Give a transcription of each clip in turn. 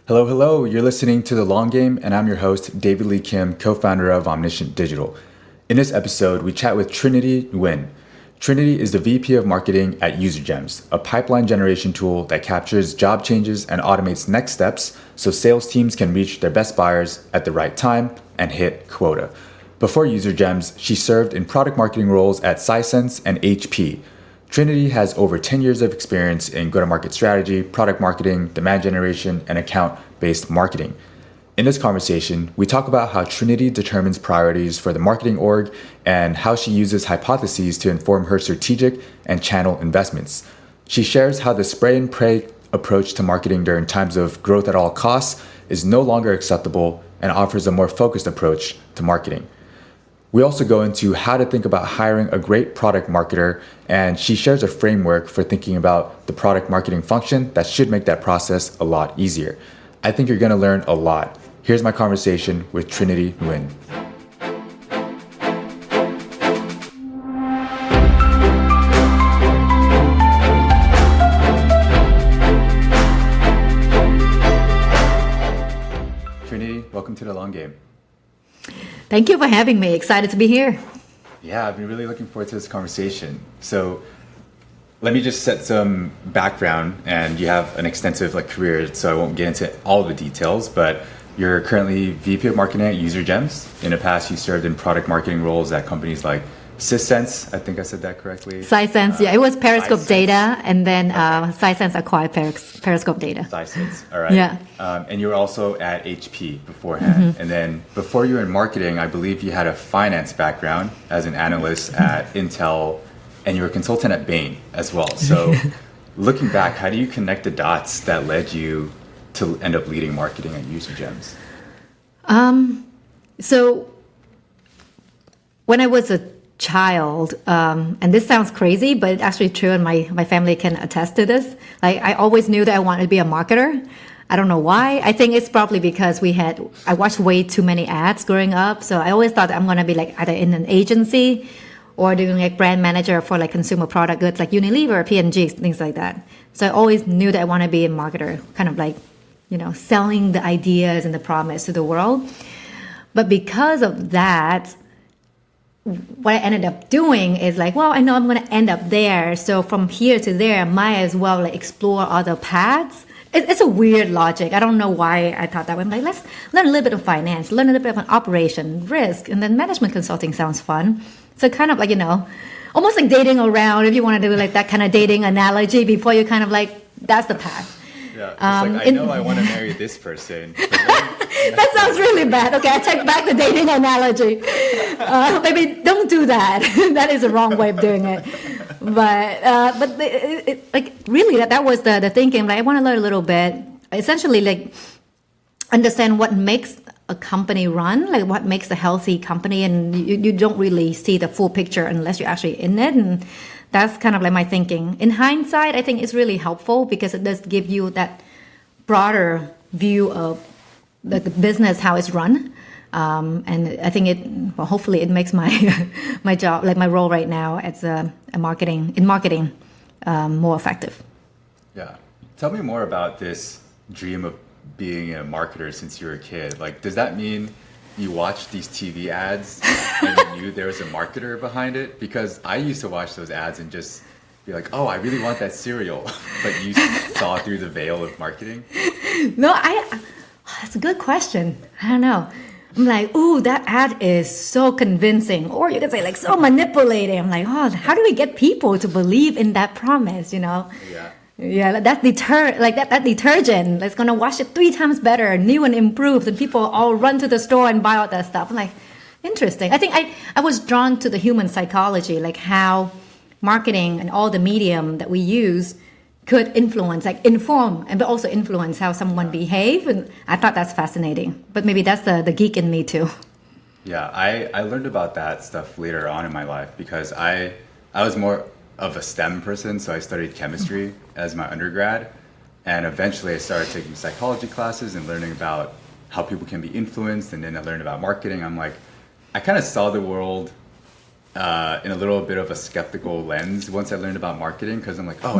Hello, hello. You're listening to The Long Game, and I'm your host, David Lee Kim, co-founder of Omniscient Digital. In this episode, we chat with Trinity Nguyen. Trinity is the VP of Marketing at UserGems, a pipeline generation tool that captures job changes and automates next steps so sales teams can reach their best buyers at the right time and hit quota. Before UserGems, she served in product marketing roles at Sisense and HP. Trinity has over 10 years of experience in go-to-market strategy, product marketing, demand generation, and account-based marketing. In this conversation, we talk about how Trinity determines priorities for the marketing org and how she uses hypotheses to inform her strategic and channel investments. She shares how the spray and pray approach to marketing during times of growth at all costs is no longer acceptable and offers a more focused approach to marketing. We also go into how to think about hiring a great product marketer, and she shares a framework for thinking about the product marketing function that should make that process a lot easier. I think you're going to learn a lot. Here's my conversation with Trinity Nguyen. Trinity, welcome to The Long Game. Thank you for having me. Excited to be here. Yeah, I've been really looking forward to this conversation. So let me just set some background, and you have an extensive career, so I won't get into all the details, but you're currently VP of Marketing at UserGems. In the past, you served in product marketing roles at companies like Sisense, I think I said that correctly. Sisense, yeah, it was Periscope Sisense. Data, and then Sisense acquired Periscope Data. Sisense, all right. Yeah. And you were also at HP beforehand. Mm-hmm. And then before you were in marketing, I believe you had a finance background as an analyst at Intel, and you were a consultant at Bain as well. So looking back, how do you connect the dots that led you to end up leading marketing at UserGems? So when I was a child, and this sounds crazy, but it's actually true, and my family can attest to this. I always knew that I wanted to be a marketer. I don't know why. I think it's probably because I watched way too many ads growing up. So I always thought I'm going to be either in an agency or doing brand manager for consumer product goods like Unilever, P&G, things like that. So I always knew that I want to be a marketer, kind of selling the ideas and the promise to the world. But because of that, what I ended up doing is I know I'm going to end up there. So from here to there, I might as well explore other paths. It's a weird logic. I don't know why I thought that way. I'm let's learn a little bit of finance, learn a little bit of operation, risk, and then management consulting sounds fun. So kind of almost like dating around, if you want to do that kind of dating analogy before you kind of that's the path. Yeah, I know I want to marry this person. That sounds really bad. Okay, I take back the dating analogy. Maybe don't do that. That is the wrong way of doing it. But really, that was the thinking. I want to learn a little bit. Essentially, understand what makes a company run, what makes a healthy company, and you don't really see the full picture unless you're actually in it. And that's kind of my thinking. In hindsight, I think it's really helpful because it does give you that broader view of the business, how it's run. And I think hopefully it makes my my job, my role right now as a marketing more effective. Yeah. Tell me more about this dream of being a marketer since you were a kid. Does that mean you watched these TV ads and you knew there was a marketer behind it? Because I used to watch those ads and just be oh, I really want that cereal. But you saw through the veil of marketing? No, that's a good question. I don't know. I'm ooh, that ad is so convincing. Or you could say so manipulating. I'm oh, how do we get people to believe in that promise, Yeah. Yeah, that detergent that's gonna wash it 3 times better, new and improved, and people all run to the store and buy all that stuff. I'm interesting. I think I was drawn to the human psychology, how marketing and all the medium that we use could influence, inform, and but also influence how someone behave. And I thought that's fascinating. But maybe that's the geek in me too. Yeah, I learned about that stuff later on in my life because I was more of a STEM person, so I studied chemistry as my undergrad. And eventually I started taking psychology classes and learning about how people can be influenced. And then I learned about marketing. I'm I kind of saw the world in a little bit of a skeptical lens once I learned about marketing because I'm oh,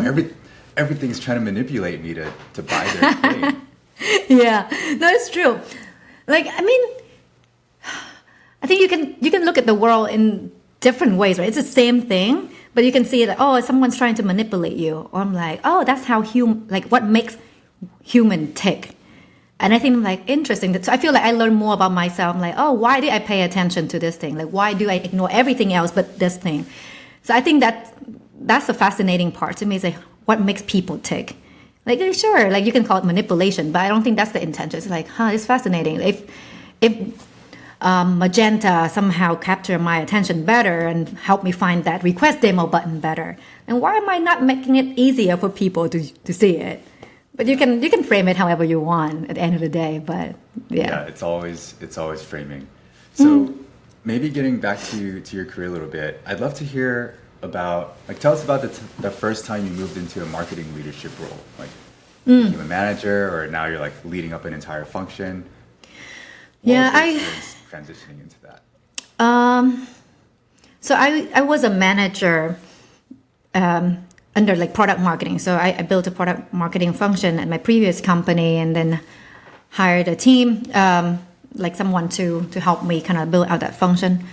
everything's trying to manipulate me to buy their thing. Yeah, no, it's true. Like, I mean, I think you can look at the world in different ways, right? It's the same thing, but you can see that, oh, someone's trying to manipulate you, or I'm like, oh, that's how like what makes human tick. And I think I'm like interesting. So I feel like I learn more about myself. I'm like, oh, why did I pay attention to this thing? Like, why do I ignore everything else but this thing? So I think that's the fascinating part to me. Is like what makes people tick. Like, sure, like you can call it manipulation, but I don't think that's the intention. It's like, it's fascinating. If Magenta somehow capture my attention better and help me find that request demo button better, and why am I not making it easier for people to see it? But you can frame it however you want at the end of the day. But yeah, it's always framing. So maybe getting back to your career a little bit, I'd love to hear about, like, tell us about the first time you moved into a marketing leadership role, like you became a manager, or now you're like leading up an entire function. What was your experience transitioning into that? So I was a manager under like product marketing. So I built a product marketing function at my previous company, and then hired a team, like someone to help me kind of build out that function.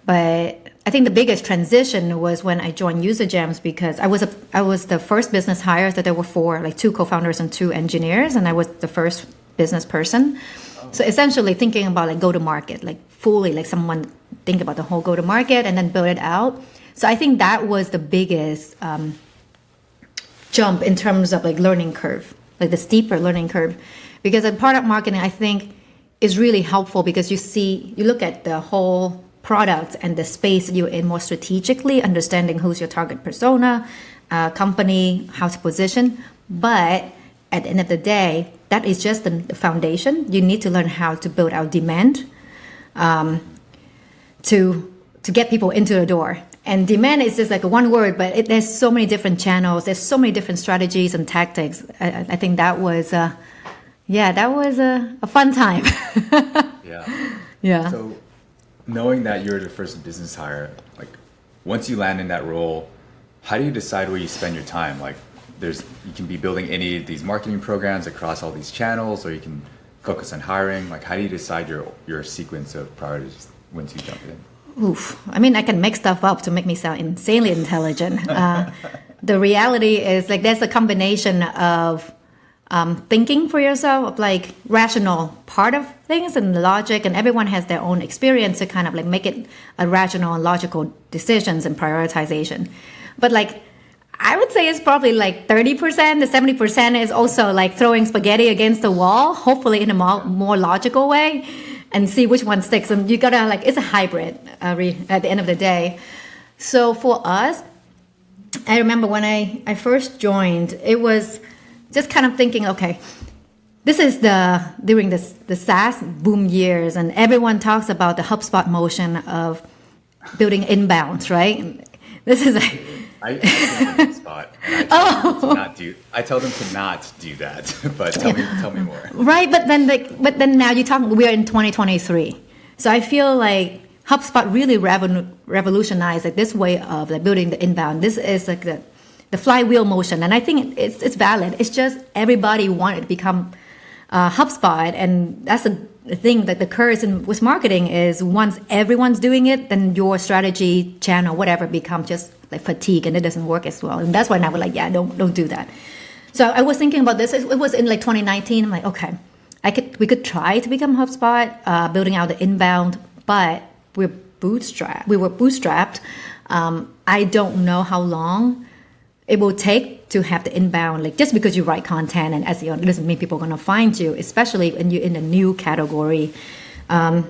But I think the biggest transition was when I joined UserGems, because I was the first business hire that there were four, like two co-founders and two engineers, and I was the first business person. So essentially thinking about like go-to-market, like fully, like someone think about the whole go-to-market and then build it out. So I think that was the biggest jump in terms of like learning curve, like the steeper learning curve. Because in product marketing, I think is really helpful because you look at the whole product and the space you're in more strategically, understanding who's your target persona, company, how to position. But at the end of the day, that is just the foundation. You need to learn how to build out demand to get people into the door. And demand is just like one word, but there's so many different channels. There's so many different strategies and tactics. I think that was, that was a fun time. Yeah. So knowing that you're the first business hire, like once you land in that role, how do you decide where you spend your time? Like you can be building any of these marketing programs across all these channels, or you can focus on hiring. Like how do you decide your sequence of priorities once you jump in? Oof. I mean, I can make stuff up to make me sound insanely intelligent. The reality is like there's a combination of thinking for yourself, of like rational part of things and logic, and everyone has their own experience to kind of like make it a rational and logical decisions and prioritization. But like I would say it's probably like 30% to 70% is also like throwing spaghetti against the wall, hopefully in a more logical way, and see which one sticks. And you gotta like, it's a hybrid at the end of the day. So for us, I remember when I first joined, it was just kind of thinking, okay, this is during the SaaS boom years, and everyone talks about the HubSpot motion of building inbounds, right? This is like, I tell them HubSpot, and I tell them to not do that. But tell me more. Right, but then now we're in 2023, so I feel like HubSpot really revolutionized like this way of like building the inbound. This is like the flywheel motion, and I think it's valid. It's just everybody wanted to become HubSpot, and that's the thing that the curse with marketing is once everyone's doing it, then your strategy, channel, whatever becomes just like fatigue, and it doesn't work as well. And that's why now we're like, don't do that. So I was thinking about this. It was in like 2019. I'm like, okay, we could try to become HubSpot, building out the inbound, but we were bootstrapped. I don't know how long it will take to have the inbound, like just because you write content and SEO, it doesn't mean people are going to find you, especially when you're in a new category. So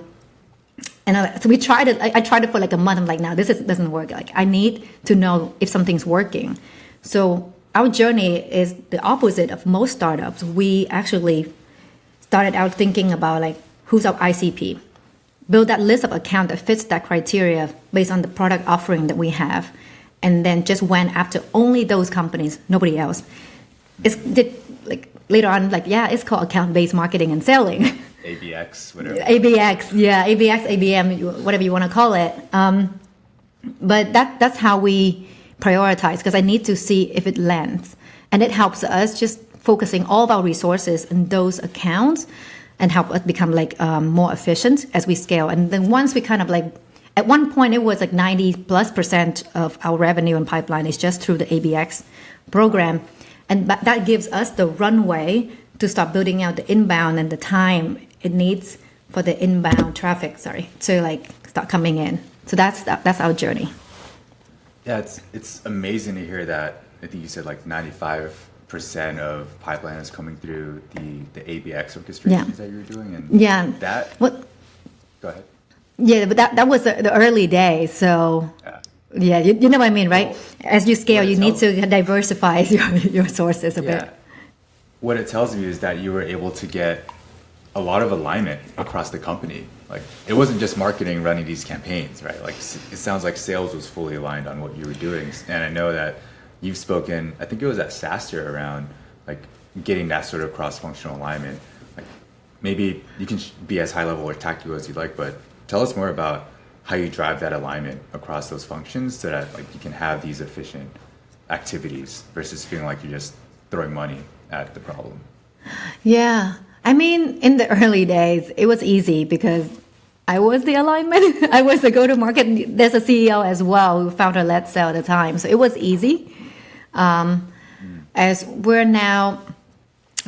I tried it for like a month. I'm like, no, doesn't work. Like I need to know if something's working. So our journey is the opposite of most startups. We actually started out thinking about like, who's our ICP? Build that list of account that fits that criteria based on the product offering that we have. And then just went after only those companies, nobody else. Later on, it's called account-based marketing and selling. ABX, whatever. ABX, yeah, ABX, ABM, whatever you want to call it. But that's how we prioritize, because I need to see if it lands. And it helps us just focusing all of our resources in those accounts and help us become like more efficient as we scale. And then once we kind of like, at one point it was like 90+% of our revenue and pipeline is just through the ABX program. And that gives us the runway to start building out the inbound and the time it needs for the inbound traffic, to like start coming in. So that's our journey. Yeah, it's amazing to hear that. I think you said like 95% of pipeline is coming through the ABX orchestrations that you're doing, and Go ahead. Yeah, but that was the early days. So yeah, you know what I mean, right? Well, as you scale, you need to diversify your sources a bit. What it tells me is that you were able to get a lot of alignment across the company. Like, it wasn't just marketing running these campaigns, right? Like, it sounds like sales was fully aligned on what you were doing. And I know that you've spoken, I think it was at SaaStr, around like getting that sort of cross-functional alignment. Like, maybe you can be as high level or tactical as you like, but tell us more about how you drive that alignment across those functions so that like you can have these efficient activities versus feeling like you're just throwing money at the problem. Yeah. I mean, in the early days, it was easy because I was the alignment. I was the go-to-market. There's a CEO as well who founder-led sale at the time. So it was easy. As we're now,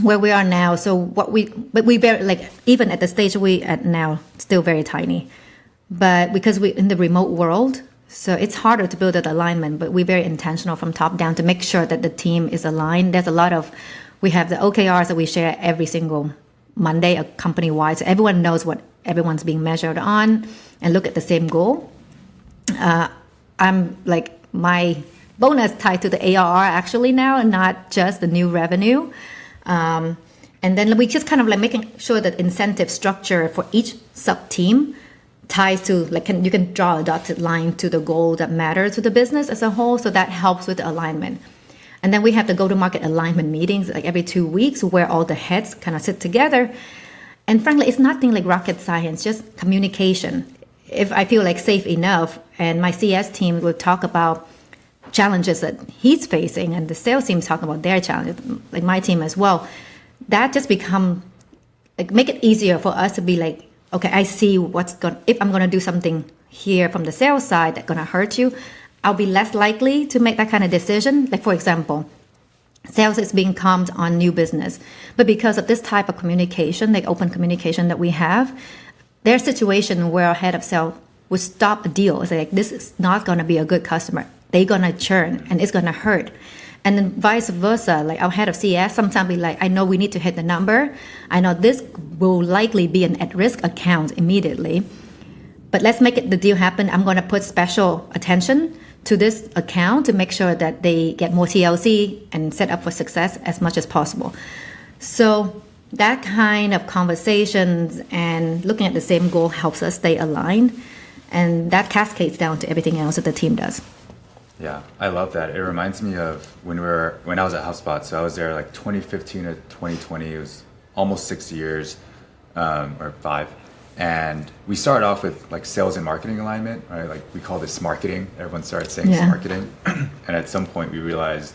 where we are now, but we very, like, even at the stage we at now, still very tiny. But because we're in the remote world, so it's harder to build that alignment, but we're very intentional from top down to make sure that the team is aligned. We have the OKRs that we share every single Monday, a company-wide, so everyone knows what everyone's being measured on and look at the same goal. I'm like, my bonus tied to the ARR actually now, and not just the new revenue. And then we just kind of like making sure that incentive structure for each sub-team ties to, like, you can draw a dotted line to the goal that matters to the business as a whole, so that helps with the alignment. And then we have the go-to-market alignment meetings like every 2 weeks where all the heads kind of sit together. And frankly, it's nothing like rocket science, just communication. If I feel like safe enough, and my CS team will talk about challenges that he's facing, and the sales team talk about their challenges, like my team as well, that just become, like, make it easier for us to be like, okay, I see if I'm going to do something here from the sales side that's going to hurt you, I'll be less likely to make that kind of decision. Like, for example, sales is being comped on new business. But because of this type of communication, like open communication that we have, there's a situation where our head of sales would stop a deal. It's like, this is not going to be a good customer. They're going to churn and it's going to hurt. And then vice versa, like our head of CS sometimes be like, I know we need to hit the number. I know this will likely be an at-risk account immediately. But let's make the deal happen. I'm going to put special attention to this account to make sure that they get more TLC and set up for success as much as possible. So that kind of conversations and looking at the same goal helps us stay aligned. And that cascades down to everything else that the team does. Yeah, I love that. It reminds me of when I was at HubSpot. So I was there like 2015 to 2020. It was almost 6 years, or 5. And we started off with like sales and marketing alignment, right? Like, we call this marketing. Everyone started saying it's marketing. And at some point we realized,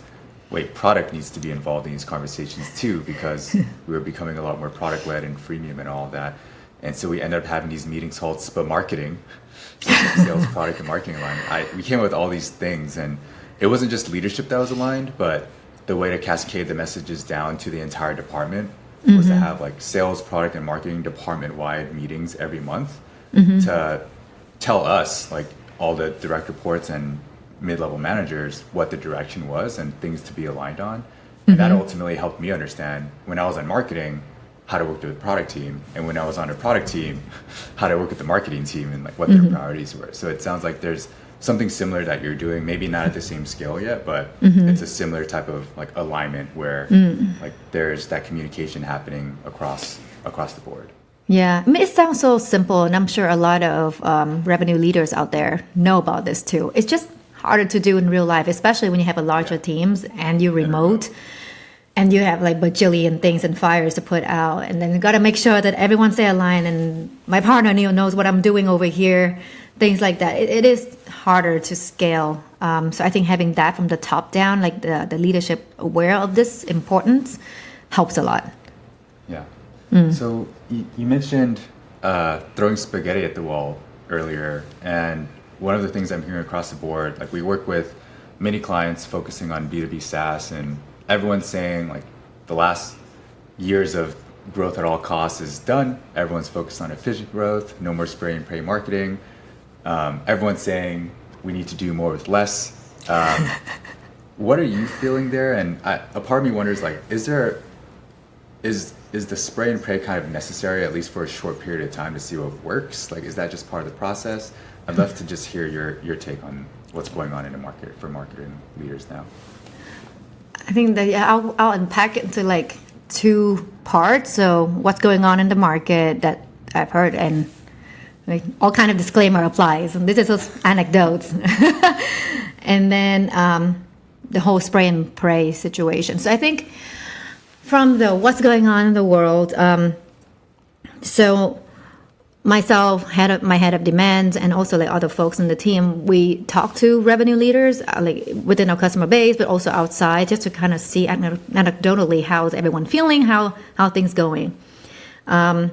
wait, product needs to be involved in these conversations too, because we were becoming a lot more product-led and freemium and all of that. And so we ended up having these meetings called SPA marketing, so sales, product, and marketing alignment. We came up with all these things, and it wasn't just leadership that was aligned, but the way to cascade the messages down to the entire department was to have like sales, product, and marketing department-wide meetings every month to tell us, like all the direct reports and mid-level managers, what the direction was and things to be aligned on. And that ultimately helped me understand, when I was on marketing, how to work with the product team, and when I was on a product team, how to work with the marketing team and like what their priorities were. So it sounds like there's something similar that you're doing, maybe not at the same scale yet, but it's a similar type of like alignment where like there's that communication happening across the board. Yeah, I mean, it sounds so simple, and I'm sure a lot of revenue leaders out there know about this too. It's just harder to do in real life, especially when you have a larger teams and you're remote. And you have like bajillion things and fires to put out. And then you got to make sure that everyone stay aligned. And my partner, Neil, knows what I'm doing over here. Things like that. It is harder to scale. So I think having that from the top down, like the leadership aware of this importance, helps a lot. Yeah. So you mentioned throwing spaghetti at the wall earlier, and one of the things I'm hearing across the board, like we work with many clients focusing on B2B SaaS, and everyone's saying like the last years of growth at all costs is done. Everyone's focused on efficient growth, no more spray and pray marketing. Everyone's saying we need to do more with less. What are you feeling there? And a part of me wonders, like, is the spray and pray kind of necessary, at least for a short period of time, to see what works? Like, is that just part of the process? I'd love to just hear your take on what's going on in the market for marketing leaders now. I think that I'll unpack it into like two parts. So what's going on in the market that I've heard, and like all kind of disclaimer applies. And this is just anecdotes. And then the whole spray and pray situation. So I think from the what's going on in the world, so myself, my head of demand, and also like other folks in the team, we talk to revenue leaders like within our customer base, but also outside, just to kind of see anecdotally how's everyone feeling, how things going. And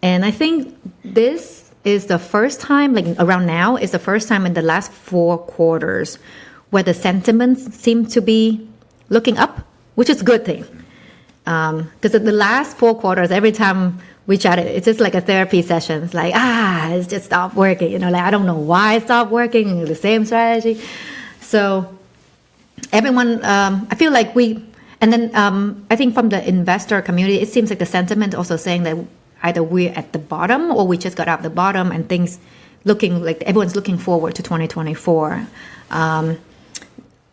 I think this is the first time, like around now, is the first time in the last 4 quarters where the sentiments seem to be looking up, which is a good thing. Because the last 4 quarters, every time we chatted, it's just like a therapy session. It's like, it's just stopped working. Like, I don't know why it stopped working, the same strategy. So everyone, I feel like and then I think from the investor community, it seems like the sentiment also saying that either we're at the bottom or we just got out the bottom, and things looking like everyone's looking forward to 2024.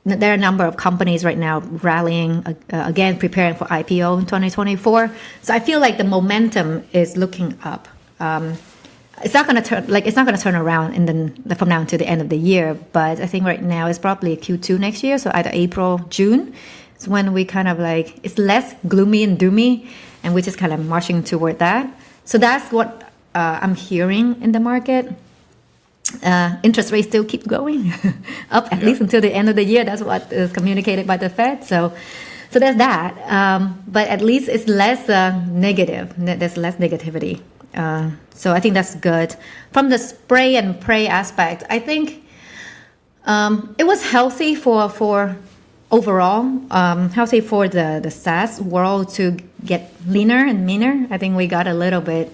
There are a number of companies right now rallying, again, preparing for IPO in 2024. So I feel like the momentum is looking up. It's not going to turn around from now to the end of the year. But I think right now it's probably Q2 next year. So either April, June is when we kind of like, it's less gloomy and doomy, and we're just kind of marching toward that. So that's what I'm hearing in the market. Interest rates still keep going up at least until the end of the year. That's what is communicated by the Fed. So there's that. But at least it's less negative. There's less negativity. So I think that's good. From the spray and pray aspect, I think it was healthy for overall, healthy for the SaaS world to get leaner and meaner. I think we got a little bit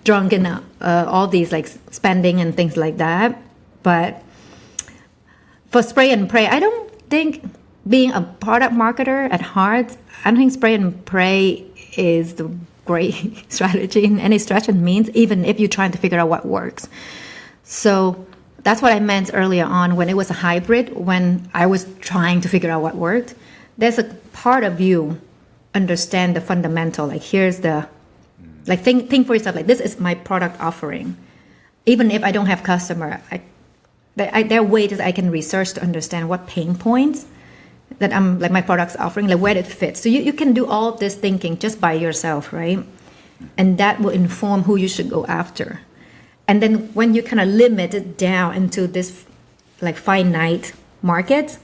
drunk in all these like spending and things like that. But for spray and pray, I don't think, being a product marketer at heart, I don't think spray and pray is the great strategy in any stretch and means, even if you're trying to figure out what works. So that's what I meant earlier on when it was a hybrid, when I was trying to figure out what worked. There's a part of you understand the fundamental, like here's the, like think for yourself, like this is my product offering. Even if I don't have customer, there are ways that I can research to understand what pain points that I'm like my product's offering, like where it fits. So you can do all this thinking just by yourself, right? And that will inform who you should go after. And then when you kind of limit it down into this like finite market,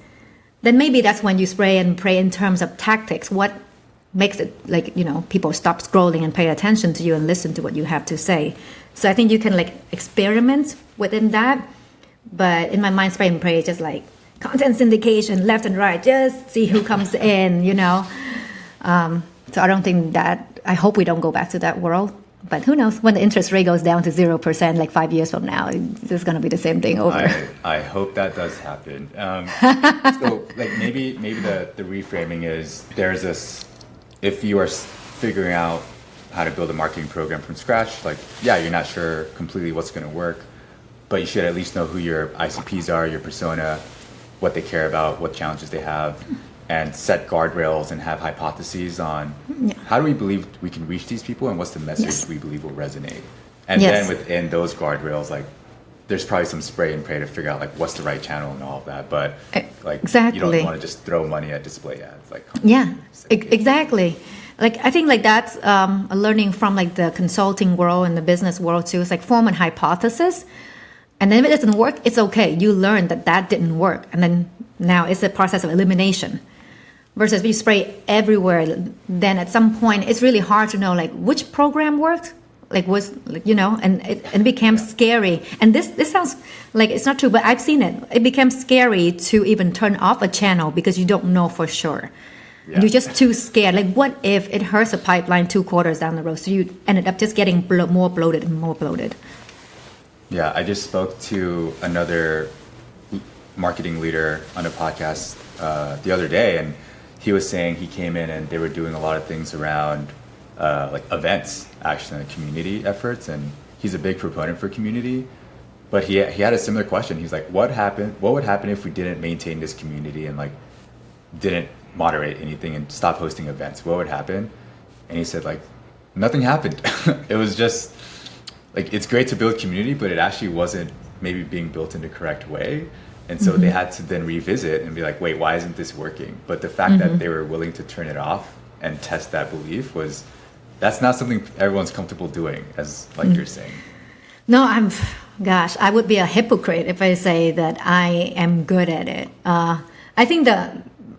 then maybe that's when you spray and pray in terms of tactics. What makes it like, people stop scrolling and pay attention to you and listen to what you have to say. So I think you can like experiment within that. But in my mind, spray and pray is just like content syndication, left and right, just see who comes in, So I don't think that, I hope we don't go back to that world. But who knows, when the interest rate goes down to 0%, like 5 years from now, it's going to be the same thing over. I hope that does happen. So like maybe the reframing is there's this, if you are figuring out how to build a marketing program from scratch, like, you're not sure completely what's going to work, but you should at least know who your ICPs are, your persona, what they care about, what challenges they have, and set guardrails and have hypotheses on how do we believe we can reach these people and what's the message we believe will resonate. And then within those guardrails, like, there's probably some spray and pray to figure out like what's the right channel and all of that, but like exactly. You don't want to just throw money at display ads. Like exactly. Like I think like that's a learning from like the consulting world and the business world too. It's like form an hypothesis, and then if it doesn't work, it's okay. You learn that didn't work, and then now it's a process of elimination. versus if you spray everywhere, then at some point it's really hard to know like which program worked, like was like, and it became scary. And this sounds like it's not true, but I've seen it. It became scary to even turn off a channel because you don't know for sure. Yeah. You're just too scared. Like, what if it hurts a pipeline 2 quarters down the road? So you ended up just getting more bloated and more bloated. Yeah, I just spoke to another marketing leader on a podcast the other day, and he was saying he came in and they were doing a lot of things around like events, actually, and community efforts, and he's a big proponent for community. But he had a similar question. He's like, what would happen if we didn't maintain this community and like didn't moderate anything and stop hosting events? What would happen? And he said like nothing happened. It was just like, it's great to build community, but it actually wasn't maybe being built in the correct way. And so they had to then revisit and be like, wait, why isn't this working? But the fact that they were willing to turn it off and test that belief that's not something everyone's comfortable doing, as like you're saying. No, I would be a hypocrite if I say that I am good at it. I think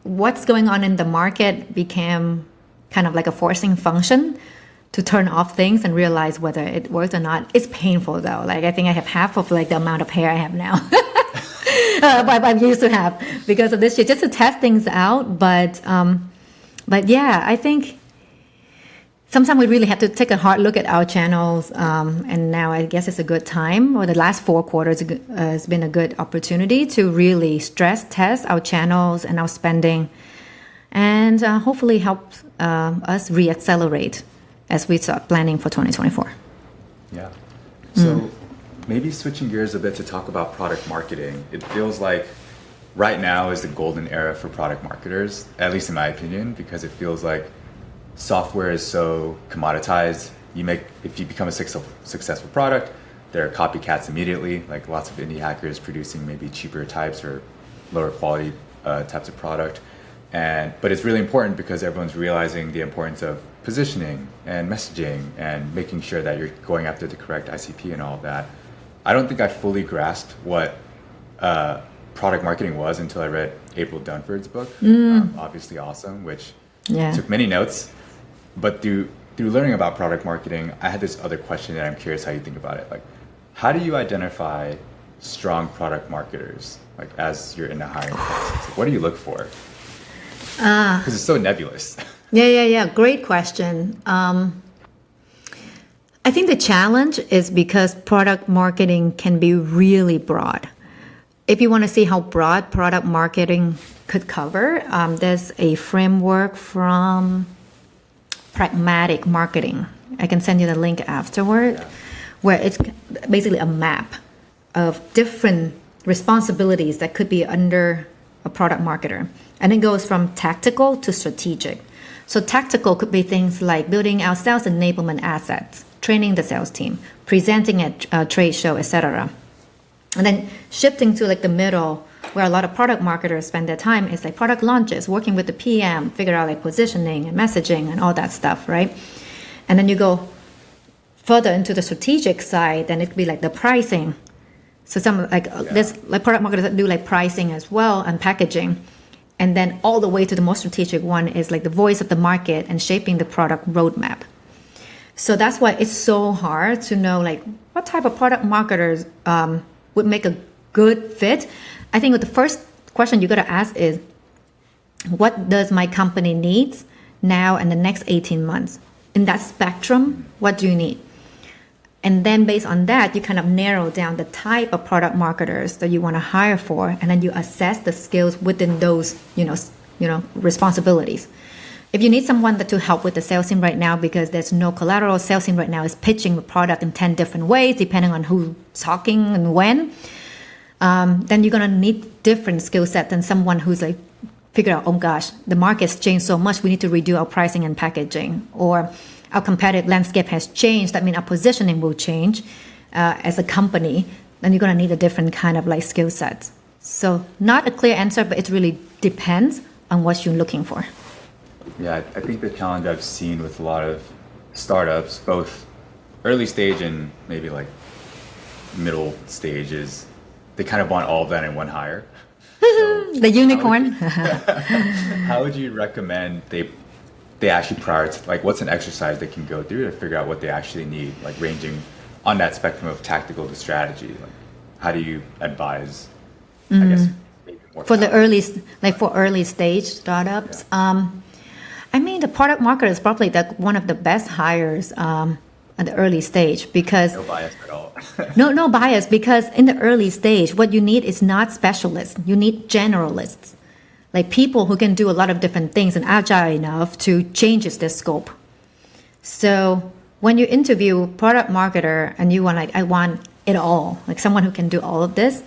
what's going on in the market became kind of like a forcing function to turn off things and realize whether it works or not. It's painful though. Like, I think I have half of like the amount of hair I have now. But I used to have because of this shit, just to test things out. But yeah, I think sometimes we really have to take a hard look at our channels. And now I guess it's a good time, or the last 4 quarters has been a good opportunity to really stress test our channels and our spending, and hopefully help us reaccelerate as we start planning for 2024. Yeah. So maybe switching gears a bit to talk about product marketing. It feels like right now is the golden era for product marketers, at least in my opinion, because it feels like software is so commoditized. If you become a successful product, there are copycats immediately, like lots of indie hackers producing maybe cheaper types or lower quality types of product. But it's really important because everyone's realizing the importance of positioning and messaging and making sure that you're going after the correct ICP and all of that. I don't think I fully grasped what product marketing was until I read April Dunford's book, Obviously Awesome, which took many notes. But through learning about product marketing, I had this other question that I'm curious how you think about it. Like, how do you identify strong product marketers, like as you're in the hiring process? Like, what do you look for? Because it's so nebulous. Yeah. Great question. I think the challenge is because product marketing can be really broad. If you want to see how broad product marketing could cover, there's a framework from Pragmatic Marketing. I can send you the link afterward, where it's basically a map of different responsibilities that could be under a product marketer. And it goes from tactical to strategic. So tactical could be things like building out sales enablement assets, training the sales team, presenting at a trade show, etc. And then shifting to like the middle, where a lot of product marketers spend their time, is like product launches, working with the PM, figure out like positioning and messaging and all that stuff, right? And then you go further into the strategic side, then it could be like the pricing. So some there's like product marketers that do like pricing as well and packaging. And then all the way to the most strategic one is like the voice of the market and shaping the product roadmap. So that's why it's so hard to know like what type of product marketers would make a good fit. I think the first question you got to ask is, what does my company need now and the next 18 months? In that spectrum, what do you need? And then based on that, you kind of narrow down the type of product marketers that you want to hire for, and then you assess the skills within those, responsibilities. If you need someone to help with the sales team right now because there's no collateral, sales team right now is pitching the product in 10 different ways, depending on who's talking and when, then you're going to need different skill set than someone who's like, figure out, oh gosh, the market's changed so much, we need to redo our pricing and packaging. Or our competitive landscape has changed, that means our positioning will change as a company, then you're going to need a different kind of like skill sets. So not a clear answer, but it really depends on what you're looking for. Yeah, I think the challenge I've seen with a lot of startups, both early stage and maybe like middle stage, is they kind of want all of that in one hire. The unicorn. How would you recommend they actually prioritize, like what's an exercise they can go through to figure out what they actually need, like ranging on that spectrum of tactical to strategy? Like how do you advise, I guess, maybe more For the early stage startups? Yeah. I mean, the product marketer is probably one of the best hires at the early stage because No bias at all. no bias, because in the early stage, what you need is not specialists. You need generalists, like people who can do a lot of different things and agile enough to change their scope. So when you interview product marketer and you want, like, I want it all, like someone who can do all of this,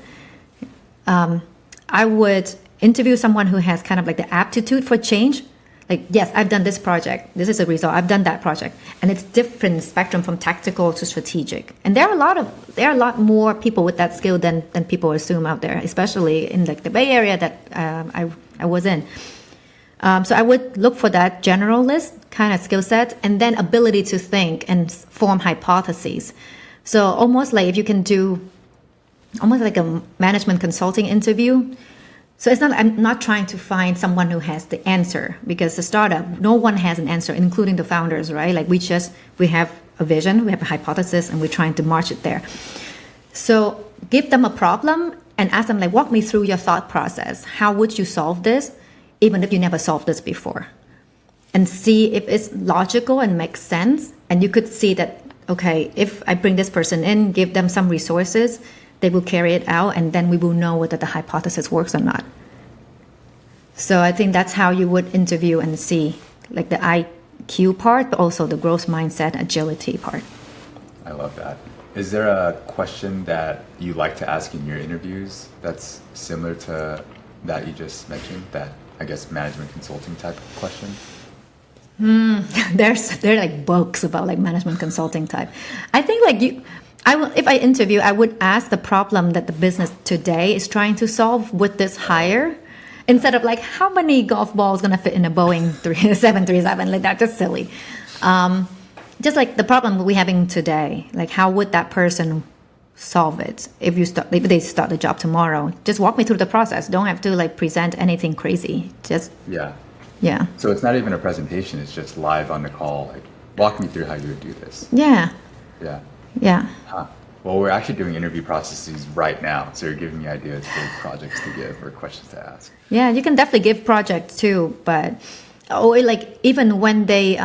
I would interview someone who has kind of like the aptitude for change. Like, yes, I've done this project. This is a result. I've done that project, and it's different spectrum from tactical to strategic. And there are a lot more people with that skill than people assume out there, especially in like the Bay Area that I was in. So I would look for that generalist kind of skill set, and then ability to think and form hypotheses. So almost like if you can do almost like a management consulting interview. So I'm not trying to find someone who has the answer, because the startup, no one has an answer, including the founders, right? Like we have a vision, we have a hypothesis, and we're trying to march it there. So give them a problem and ask them, like, walk me through your thought process. How would you solve this, even if you never solved this before? And see if it's logical and makes sense. And you could see that, okay, if I bring this person in, give them some resources, they will carry it out, and then we will know whether the hypothesis works or not. So I think that's how you would interview and see, like, the IQ part, but also the growth mindset, agility part. I love that. Is there a question that you like to ask in your interviews that's similar to that you just mentioned, that, I guess, management consulting type of question? There are like books about like management consulting type. I think like if I interview, I would ask the problem that the business today is trying to solve with this hire, instead of like, how many golf balls going to fit in a Boeing 737? Like, that's just silly. Just like the problem we're having today, like how would that person solve it if they start the job tomorrow? Just walk me through the process. Don't have to like present anything crazy. Just yeah. So it's not even a presentation. It's just live on the call. Like, walk me through how you would do this. Yeah. Huh. Well, we're actually doing interview processes right now, so you're giving me ideas for projects to give or questions to ask. Yeah, you can definitely give projects too, but like even when they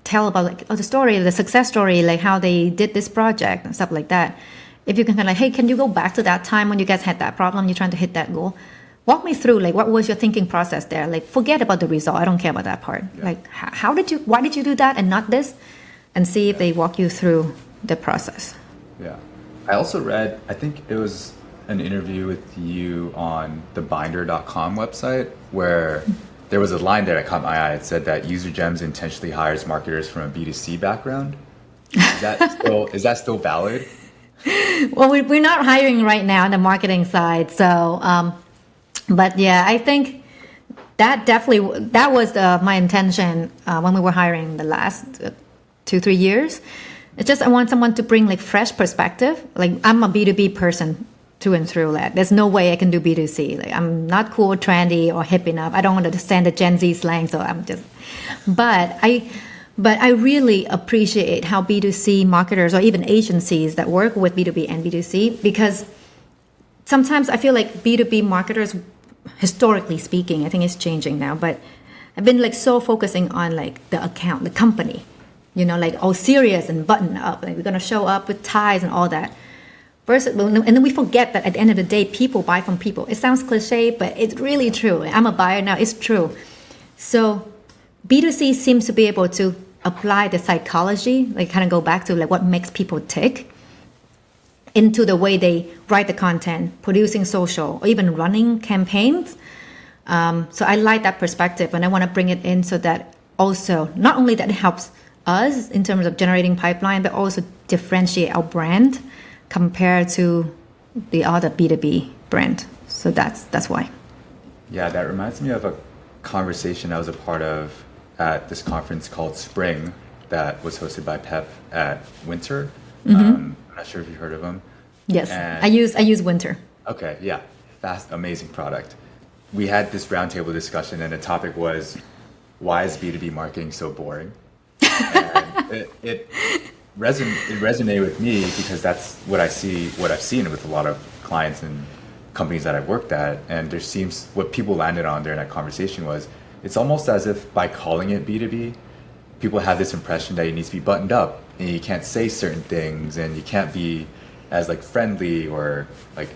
tell about like the story, the success story, like how they did this project and stuff like that. If you can kind of like, hey, can you go back to that time when you guys had that problem, you're trying to hit that goal? Walk me through, like, what was your thinking process there? Like, forget about the result. I don't care about that part. Yeah. Like, why did you do that and not this? And see if they walk you through the process. Yeah. I also read, I think it was an interview with you on the binder.com website where there was a line there that caught my eye. It said that UserGems intentionally hires marketers from a B2C background. Is that still valid? Well, we're not hiring right now on the marketing side. So, but yeah, I think that was my intention when we were hiring the last 2-3 years. It's just I want someone to bring like fresh perspective. Like, I'm a B2B person through and through. Like, there's no way I can do B2C. Like, I'm not cool, trendy, or hip enough. I don't want to understand the Gen Z slang, so I'm just. But I really appreciate how B2C marketers or even agencies that work with B2B and B2C, because sometimes I feel like B2B marketers, historically speaking, I think it's changing now, but I've been like so focusing on like the account, the company. You know, like all serious and button up. Like, we're going to show up with ties and all that. And then we forget that at the end of the day, people buy from people. It sounds cliche, but it's really true. I'm a buyer now. It's true. So B2C seems to be able to apply the psychology, like kind of go back to like what makes people tick, into the way they write the content, producing social, or even running campaigns. So I like that perspective, and I want to bring it in so that also, not only that it helps us in terms of generating pipeline, but also differentiate our brand compared to the other B2B brand. So that's why. Yeah, that reminds me of a conversation I was a part of at this conference called Spring that was hosted by Pep at Winter. I'm not sure if you heard of them. Yes, I use Winter. Okay, yeah. amazing product. We had this roundtable discussion, and the topic was, why is B2B marketing so boring? And it resonated with me because that's what I've seen with a lot of clients and companies that I've worked at. And what people landed on during that conversation was, it's almost as if by calling it B2B, people have this impression that you need to be buttoned up and you can't say certain things and you can't be as like friendly or like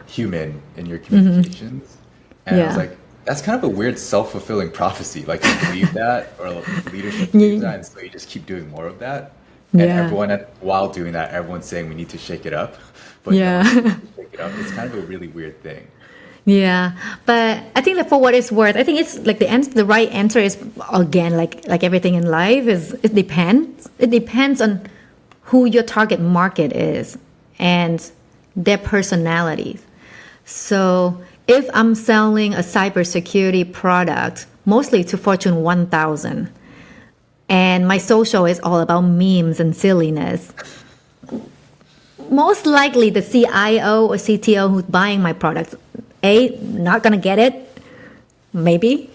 human in your communications. And I was like, that's kind of a weird self-fulfilling prophecy. Like you believe that, or leadership believes that, and so you just keep doing more of that. And while doing that, everyone's saying we need to shake it up. But no one needs to shake it up. It's kind of a really weird thing. Yeah, but I think that for what it's worth, I think it's like the right answer is, again, like everything in life, is it depends. It depends on who your target market is and their personalities. So if I'm selling a cybersecurity product, mostly to Fortune 1000, and my social is all about memes and silliness, most likely the CIO or CTO who's buying my product, A, not going to get it, maybe.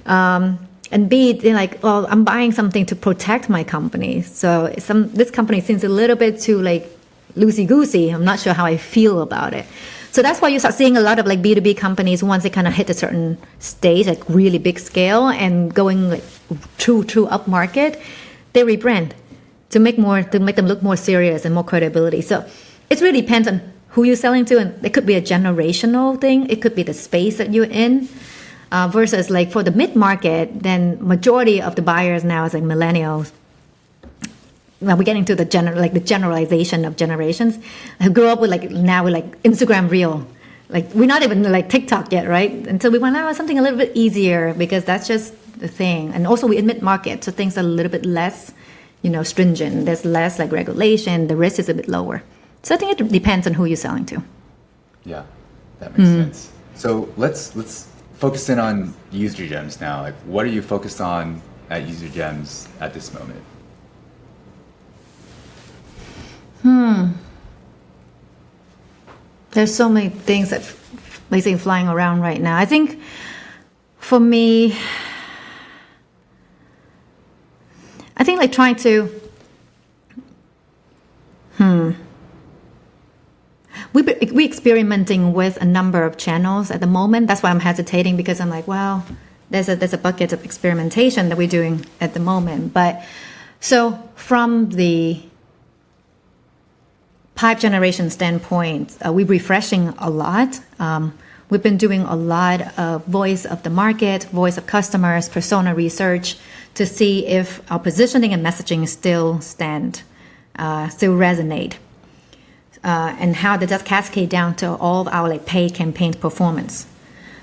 And B, they're like, well, I'm buying something to protect my company. So this company seems a little bit too like loosey-goosey. I'm not sure how I feel about it. So that's why you start seeing a lot of like B2B companies, once they kind of hit a certain stage, like really big scale and going like true up market, they rebrand to make them look more serious and more credibility. So it really depends on who you're selling to, and it could be a generational thing. It could be the space that you're in, versus like for the mid-market, then majority of the buyers now is like millennials. Now we're getting to the generalization of generations who grew up with like Instagram Reel. Like we're not even like TikTok yet, right? Until we want to have something a little bit easier because that's just the thing. And also we in mid-market, so things are a little bit less, stringent. There's less like regulation. The risk is a bit lower. So I think it depends on who you're selling to. Yeah, that makes sense. So let's focus in on UserGems now. Like, what are you focused on at UserGems at this moment? There's so many things that basically flying around right now. I think for me, like trying to, we're experimenting with a number of channels at the moment. That's why I'm hesitating, because I'm like, well, there's a bucket of experimentation that we're doing at the moment. But so from the pipe generation standpoint, we're refreshing a lot. We've been doing a lot of voice of the market, voice of customers, persona research to see if our positioning and messaging still resonate. And how does that cascade down to all of our like paid campaign performance.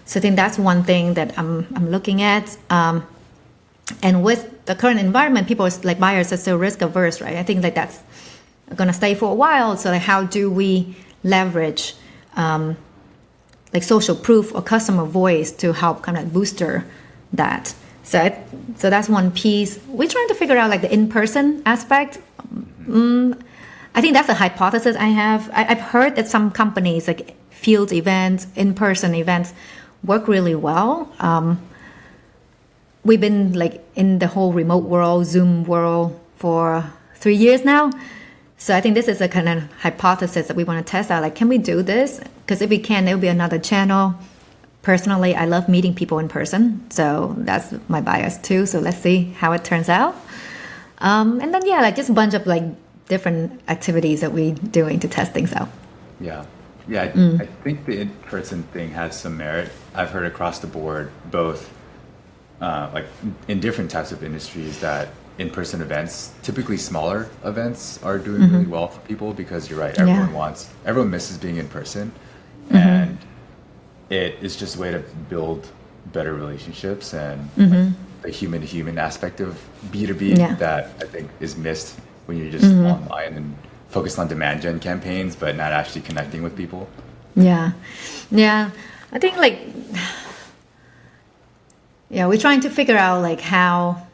So I think that's one thing that I'm looking at. And with the current environment, people like buyers are still risk averse, right? I think like that's going to stay for a while. So like how do we leverage like social proof or customer voice to help kind of booster that? So that's one piece. We're trying to figure out like the in-person aspect. I think that's a hypothesis I have. I've heard that some companies like field events, in-person events work really well. We've been like in the whole remote world, Zoom world for 3 years now. So I think this is a kind of hypothesis that we want to test out. Like, can we do this? Because if we can, there will be another channel. Personally, I love meeting people in person. So that's my bias too. So let's see how it turns out. And then, like just a bunch of like different activities that we're doing to test things out. Yeah. I think the in-person thing has some merit. I've heard across the board, both like in different types of industries, that in-person events, typically smaller events, are doing really well for people, because you're right, everyone misses being in person, and it is just a way to build better relationships and like, the human-to-human aspect of B2B that I think is missed when you're just online and focused on demand gen campaigns, but not actually connecting with people. Yeah. I think like, we're trying to figure out like how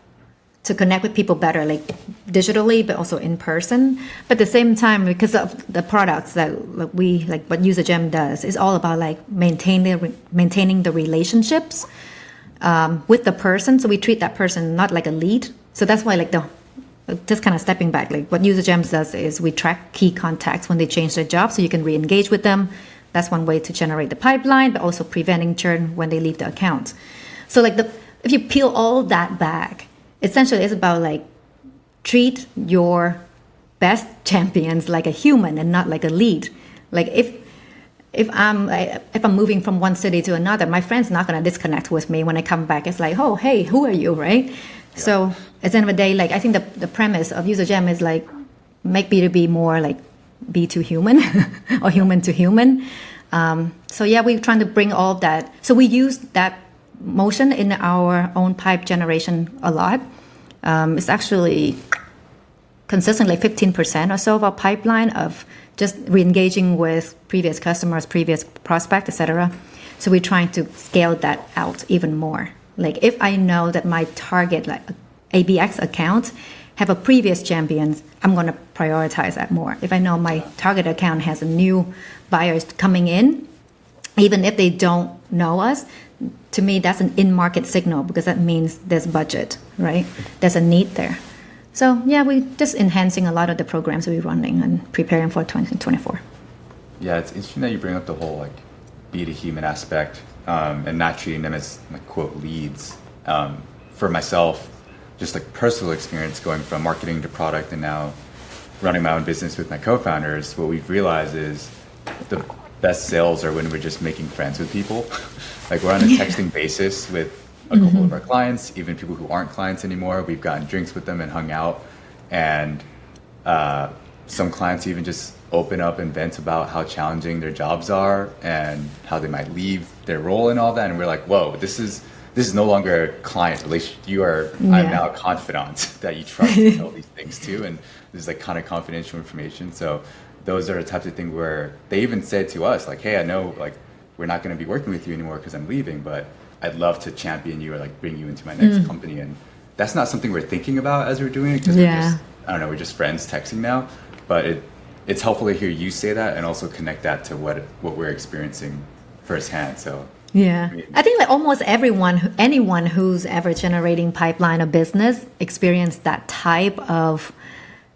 to connect with people better, like digitally, but also in person. But at the same time, because of the products that we like, what UserGem does is all about like maintaining the relationships with the person. So we treat that person not like a lead. So that's why like just kind of stepping back, like what UserGems does is we track key contacts when they change their job, so you can re-engage with them. That's one way to generate the pipeline, but also preventing churn when they leave the account. So like if you peel all that back, essentially it's about like treat your best champions like a human and not like a lead. Like if I'm moving from one city to another, my friend's not gonna disconnect with me when I come back. It's like, oh hey, who are you, right? Yeah. So at the end of the day, like I think the premise of UserGem is like make B2B more like B2 human or human to human. So yeah, we're trying to bring all of that. So we use that motion in our own pipe generation a lot. It's actually consistently 15% or so of our pipeline of just re-engaging with previous customers, previous prospects, etc. So we're trying to scale that out even more. Like if I know that my target, like ABX account, have a previous champions, I'm going to prioritize that more. If I know my target account has a new buyers coming in, even if they don't know us, to me that's an in-market signal because that means there's budget, right? There's a need there. So yeah, we're just enhancing a lot of the programs we're running and preparing for 2024. Yeah, it's interesting that you bring up the whole like be the human aspect and not treating them as like quote leads. For myself, just like personal experience going from marketing to product and now running my own business with my co-founders, what we've realized is the best sales are when we're just making friends with people. Like we're on a texting basis with a couple of our clients, even people who aren't clients anymore. We've gotten drinks with them and hung out. And some clients even just open up and vent about how challenging their jobs are and how they might leave their role and all that. And we're like, whoa, this is no longer a client relationship. I'm now a confidant that you trust to tell these things to. And this is like kind of confidential information. So those are the types of things where they even said to us, like, hey, I know like we're not going to be working with you anymore because I'm leaving, but I'd love to champion you or like bring you into my next company. And that's not something we're thinking about as we're doing it because we're just friends texting now. But it's helpful to hear you say that and also connect that to what we're experiencing firsthand. So yeah, I think like almost anyone who's ever generating pipeline or business experienced that type of,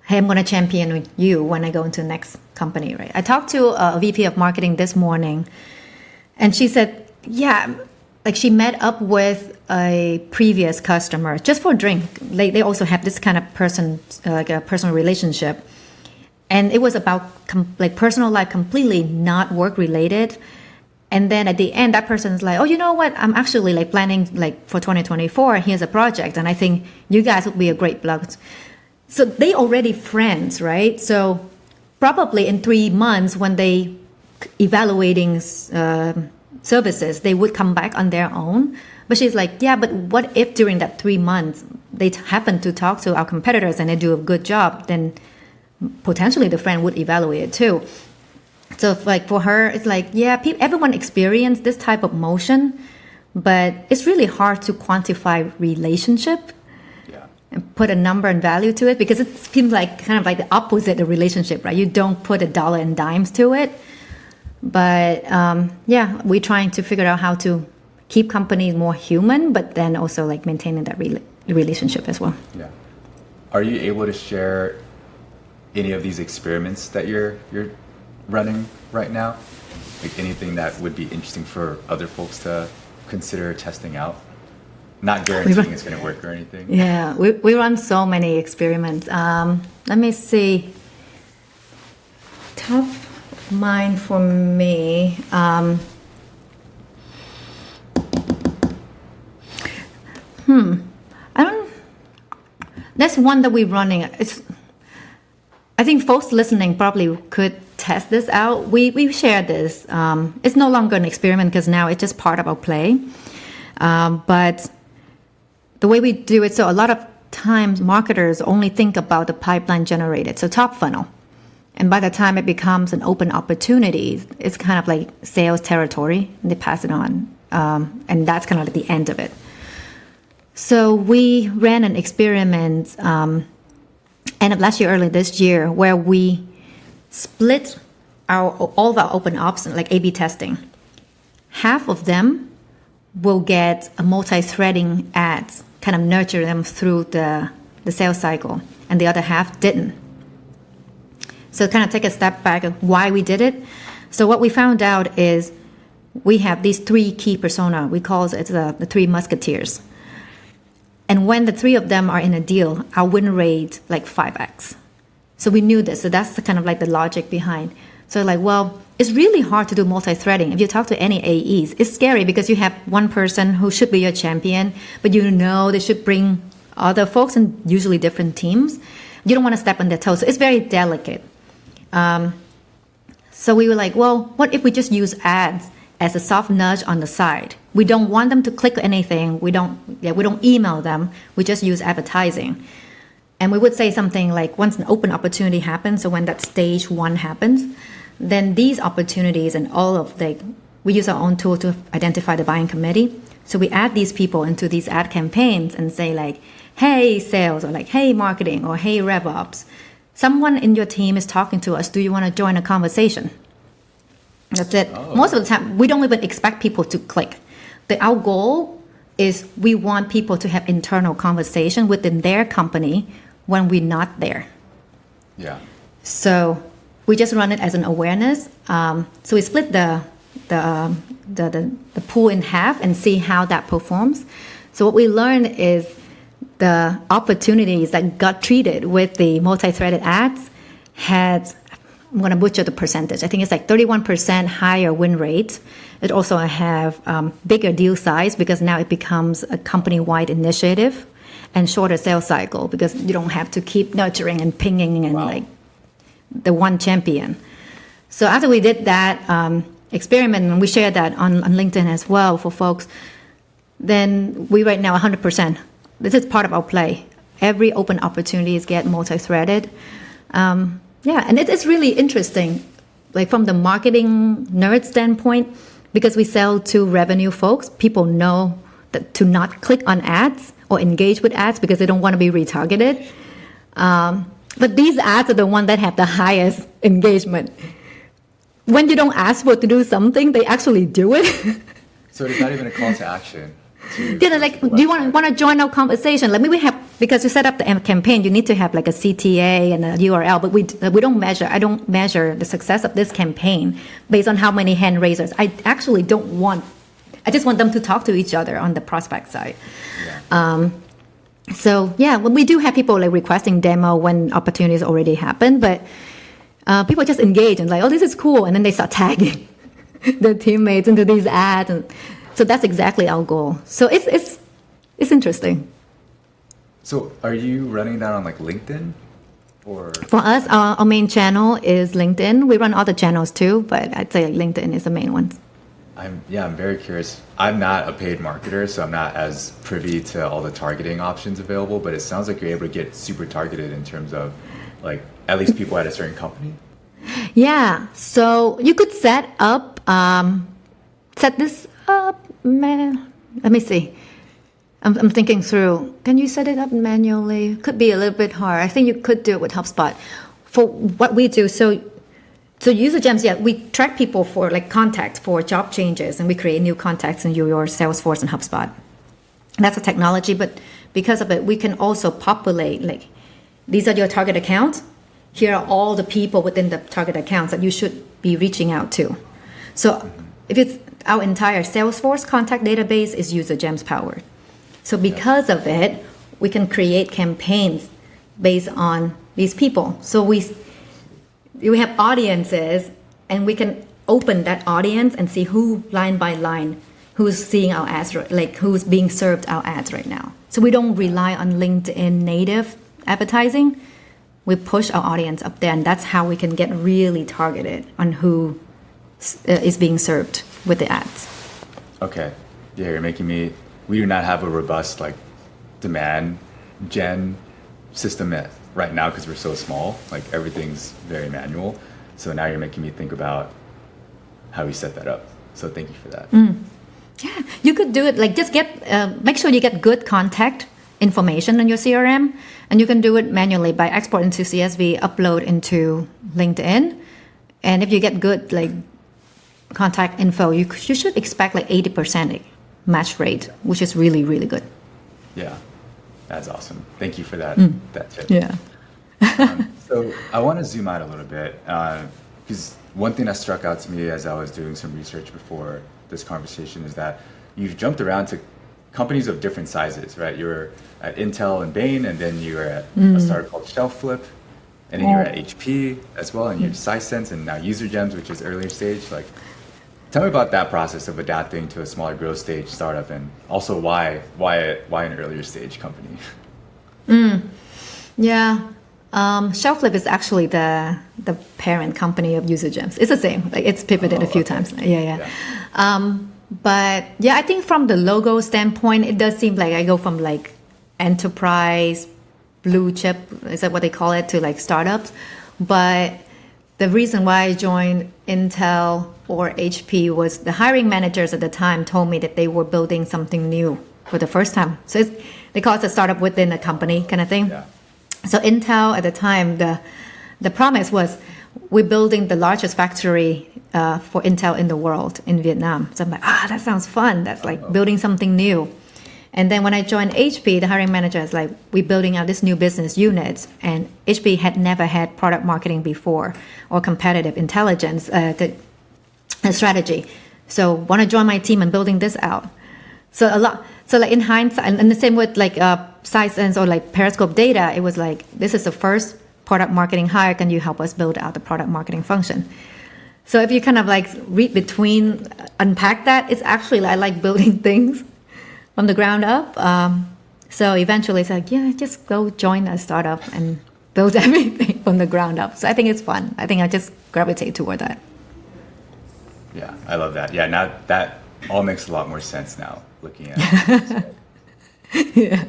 hey, I'm going to champion you when I go into the next company, right? I talked to a VP of marketing this morning and she said, yeah, like she met up with a previous customer just for a drink. Like they also have this kind of like a personal relationship. And it was about like personal life, completely not work related. And then at the end, that person's like, oh, you know what? I'm actually like planning like for 2024. Here's a project. And I think you guys would be a great plug. So they already friends, right? So probably in 3 months when they evaluating services, they would come back on their own. But she's like, yeah, but what if during that 3 months they happen to talk to our competitors and they do a good job, then potentially the friend would evaluate it too. So like for her, it's like, yeah, everyone experienced this type of motion, but it's really hard to quantify relationship and put a number and value to it because it seems like kind of like the opposite of relationship, right? You don't put a dollar and dimes to it. But yeah, we're trying to figure out how to keep companies more human, but then also like maintaining that relationship as well. Yeah. Are you able to share any of these experiments that you're running right now? Like anything that would be interesting for other folks to consider testing out? Not guaranteeing it's going to work or anything. Yeah, we run so many experiments. Let me see. Top of mind for me. That's one that we're running. I think folks listening probably could test this out. We share this. It's no longer an experiment because now it's just part of our play. But the way we do it, so a lot of times marketers only think about the pipeline generated, so top funnel. And by the time it becomes an open opportunity, it's kind of like sales territory, and they pass it on. And that's kind of like the end of it. So we ran an experiment end of last year, early this year, where we split all of our open ops, like A/B testing. Half of them will get a multi-threading ads, kind of nurture them through the sales cycle, and the other half didn't. So kind of take a step back of why we did it. So what we found out is we have these three key persona. We call it the three musketeers. And when the three of them are in a deal, our win rate like 5x. So we knew this. So that's kind of like the logic behind. So like, well, it's really hard to do multi-threading. If you talk to any AEs, it's scary because you have one person who should be your champion, but you know they should bring other folks and usually different teams. You don't want to step on their toes. So it's very delicate. So we were like, well, what if we just use ads as a soft nudge on the side? We don't want them to click anything. We don't email them. We just use advertising. And we would say something like, once an open opportunity happens, so when that stage 1 happens, then these opportunities and all of we use our own tool to identify the buying committee. So we add these people into these ad campaigns and say like, hey, sales, or like, hey, marketing, or hey, RevOps. Someone in your team is talking to us. Do you want to join a conversation? That's it. Oh. Most of the time, we don't even expect people to click. Our goal is we want people to have internal conversation within their company when we're not there. Yeah. So we just run it as an awareness. So we split the pool in half and see how that performs. So what we learned is the opportunities that got treated with the multi-threaded ads had, I'm going to butcher the percentage, I think it's like 31% higher win rate. It also have bigger deal size because now it becomes a company-wide initiative, and shorter sales cycle because you don't have to keep nurturing and pinging and like the one champion. So after we did that experiment, and we shared that on LinkedIn as well for folks, then we right now 100%. This is part of our play. Every open opportunities get multi-threaded. And it's really interesting, like from the marketing nerd standpoint, because we sell to revenue folks, people know that to not click on ads or engage with ads because they don't want to be retargeted. But these ads are the ones that have the highest engagement. When you don't ask for to do something, they actually do it. So it's not even a call to action. Yeah, like, do you want to join our conversation? Like, we have, because you set up the campaign, you need to have like a CTA and a URL, but we don't measure. I don't measure the success of this campaign based on how many hand raisers. I actually don't want. I just want them to talk to each other on the prospect side. Yeah. Well, we do have people like requesting demo when opportunities already happen, but people just engage and like, oh, this is cool, and then they start tagging their teammates into these ads, and so that's exactly our goal. So it's interesting. So are you running that on like LinkedIn, or? For us, our main channel is LinkedIn. We run other channels too, but I'd say LinkedIn is the main one. I'm very curious. I'm not a paid marketer, so I'm not as privy to all the targeting options available, but it sounds like you're able to get super targeted in terms of like at least people at a certain company. Yeah, so you could set this up, man. Let me see. I'm thinking through. Can you set it up manually? Could be a little bit hard. I think you could do it with HubSpot. For what we do, so UserGems, we track people for like contact for job changes, and we create new contacts in your Salesforce and HubSpot. That's a technology, but because of it, we can also populate like, these are your target accounts. Here are all the people within the target accounts that you should be reaching out to. So if it's our entire Salesforce contact database is UserGems powered. So because of it, we can create campaigns based on these people. So we have audiences, and we can open that audience and see who line by line, who's seeing our ads, like who's being served our ads right now. So we don't rely on LinkedIn native advertising. We push our audience up there, and that's how we can get really targeted on who is being served with the ads. Okay. Yeah, you're making me. We do not have a robust like demand gen system right now because we're so small. Like everything's very manual. So now you're making me think about how we set that up. So thank you for that. You could do it like just make sure you get good contact information on your CRM, and you can do it manually by exporting to CSV, upload into LinkedIn. And if you get good like contact info, you should expect like 80% match rate, which is really, really good. Yeah, that's awesome. Thank you for that tip. Yeah. So I want to zoom out a little bit because one thing that struck out to me as I was doing some research before this conversation is that you've jumped around to companies of different sizes, right? You were at Intel and Bain, and then you were at a startup called Shelfflip, and then you were at HP as well, and you're Sisense, and now UserGems, which is earlier stage. Like, tell me about that process of adapting to a smaller growth stage startup, and also why an earlier stage company? Yeah. Shelfflip is actually the parent company of UserGems. It's the same. Like it's pivoted a few times. Yeah. But yeah, I think from the logo standpoint, it does seem like I go from like enterprise, blue chip, is that what they call it, to like startups. But the reason why I joined Intel or HP was the hiring managers at the time told me that they were building something new for the first time. So they call it a startup within a company kind of thing. Yeah. So Intel at the time, the promise was we're building the largest factory for Intel in the world in Vietnam. So I'm like, that sounds fun. That's like building something new. And then when I joined HP, the hiring manager is like, we're building out this new business unit. And HP had never had product marketing before or competitive intelligence strategy. So want to join my team in building this out. So like in hindsight, and the same with like Sisense or like Periscope data, it was like, this is the first product marketing hire. Can you help us build out the product marketing function? So if you kind of like read between, unpack that, it's actually I like building things from the ground up. So eventually it's like, yeah, just go join a startup and build everything from the ground up. So I think it's fun. I think I just gravitate toward that. Yeah, I love that. Yeah, now that all makes a lot more sense now looking at it. Yeah.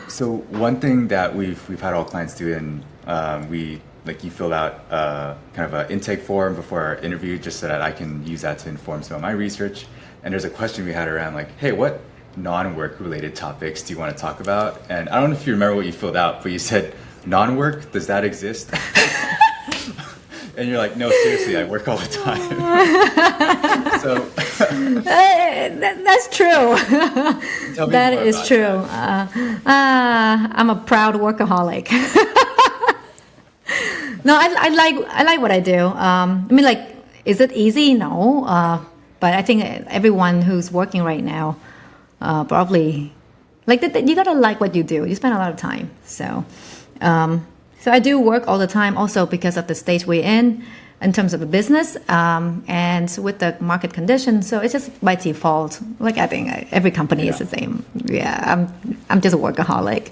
So one thing that we've had all clients do, and you filled out kind of an intake form before our interview, just so that I can use that to inform some of my research. And there's a question we had around like, hey, what non-work related topics do you want to talk about? And I don't know if you remember what you filled out, but you said non-work. Does that exist? And you're like, no, seriously, I work all the time. So that's true. That is true. I'm a proud workaholic. No, I like what I do. I mean, like, is it easy? No. But I think everyone who's working right now probably like you gotta like what you do. You spend a lot of time. So I do work all the time, also because of the stage we're in terms of the business and with the market conditions. So it's just by default. Like I think every company is the same. Yeah, I'm just a workaholic.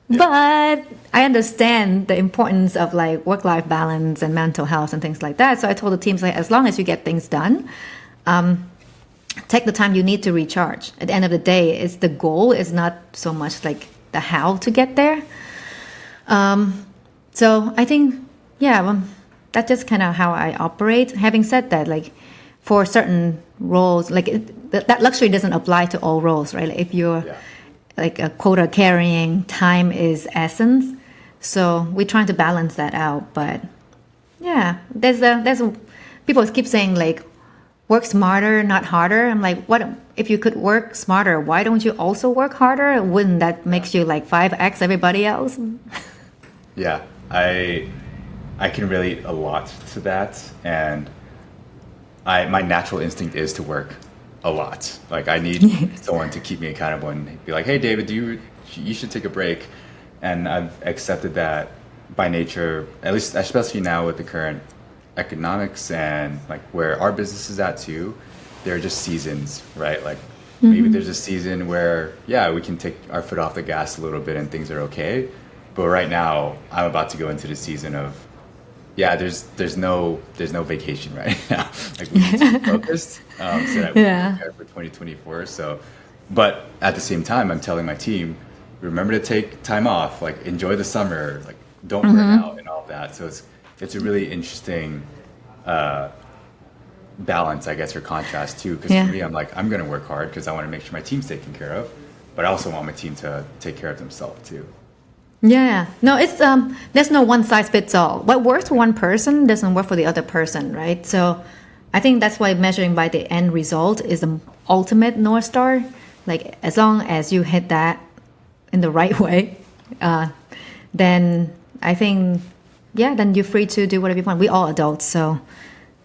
Yeah. But I understand the importance of like work-life balance and mental health and things like that. So I told the teams like, as long as you get things done, take the time you need to recharge. At the end of the day, the goal is not so much like the how to get there. So I think, that's just kind of how I operate. Having said that, like for certain roles, like that luxury doesn't apply to all roles, right? Like if you're like a quota carrying, time is essence. So we're trying to balance that out. But yeah, people keep saying like, work smarter, not harder. I'm like, what if you could work smarter? Why don't you also work harder? Wouldn't that makes you like 5x everybody else? Yeah, I can relate a lot to that, and my natural instinct is to work a lot. Like I need someone to keep me accountable and be like, hey David, you should take a break. And I've accepted that by nature, at least especially now with the current economics and like where our business is at too. There are just seasons, right? Like maybe there's a season where we can take our foot off the gas a little bit and things are okay. But right now I'm about to go into the season of there's no vacation right now. Like we need to be focused so that we can prepare for 2024. So, but at the same time, I'm telling my team, remember to take time off, like enjoy the summer, like don't burn out and all of that. So it's a really interesting balance, I guess, or contrast too. Because Yeah. for me, I'm like, I'm going to work hard because I want to make sure my team's taken care of, but I also want my team to take care of themselves too. Yeah, no, it's there's no one size fits all. What works for one person doesn't work for the other person, right? So I think that's why measuring by the end result is the ultimate North Star. Like as long as you hit that in the right way, then I think, yeah, then you're free to do whatever you want. We all adults, so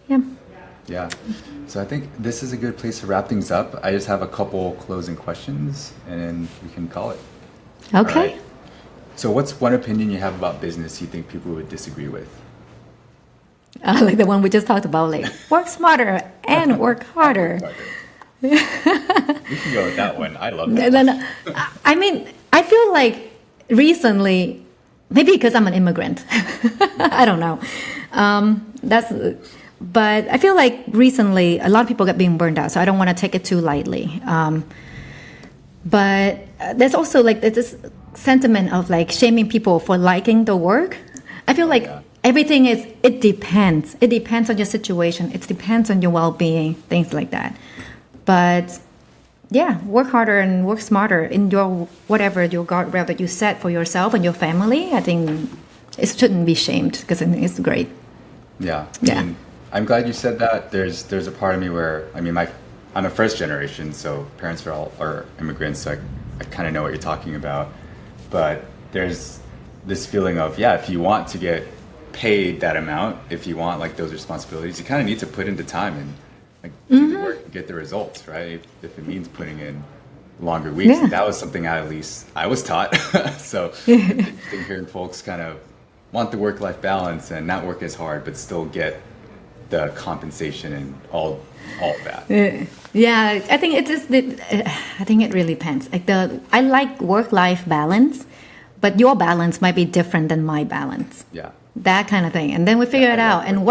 yeah. Yeah. So I think this is a good place to wrap things up. I just have a couple closing questions and we can call it. Okay. All right. So what's one opinion you have about business you think people would disagree with? Like the one we just talked about, like work smarter and work harder. We can go with that one. I love that. No. I mean, I feel like recently, maybe because I'm an immigrant, I don't know. But I feel like recently a lot of people get being burned out, so I don't want to take it too lightly. But there's also like this sentiment of like shaming people for liking the work. I feel like everything is, it depends. It depends on your situation. It depends on your well-being, things like that. But yeah, work harder and work smarter in your, whatever your guardrail that you set for yourself and your family. I think it shouldn't be shamed because it's great. Yeah. Yeah. And I'm glad you said that. There's a part of me where, I mean, I'm a first generation, so parents are immigrants, so I kind of know what you're talking about. But there's this feeling of, yeah, if you want to get paid that amount, if you want like those responsibilities, you kind of need to put into time and like do the work and get the results, right? If it means putting in longer weeks, Yeah. that was something at least I was taught. So it's interesting hearing folks kind of want the work-life balance and not work as hard, but still get the compensation and all of that. Yeah, I think I think it really depends. Like I like work-life balance, but your balance might be different than my balance. Yeah. That kind of thing, and then we figure it I out. love And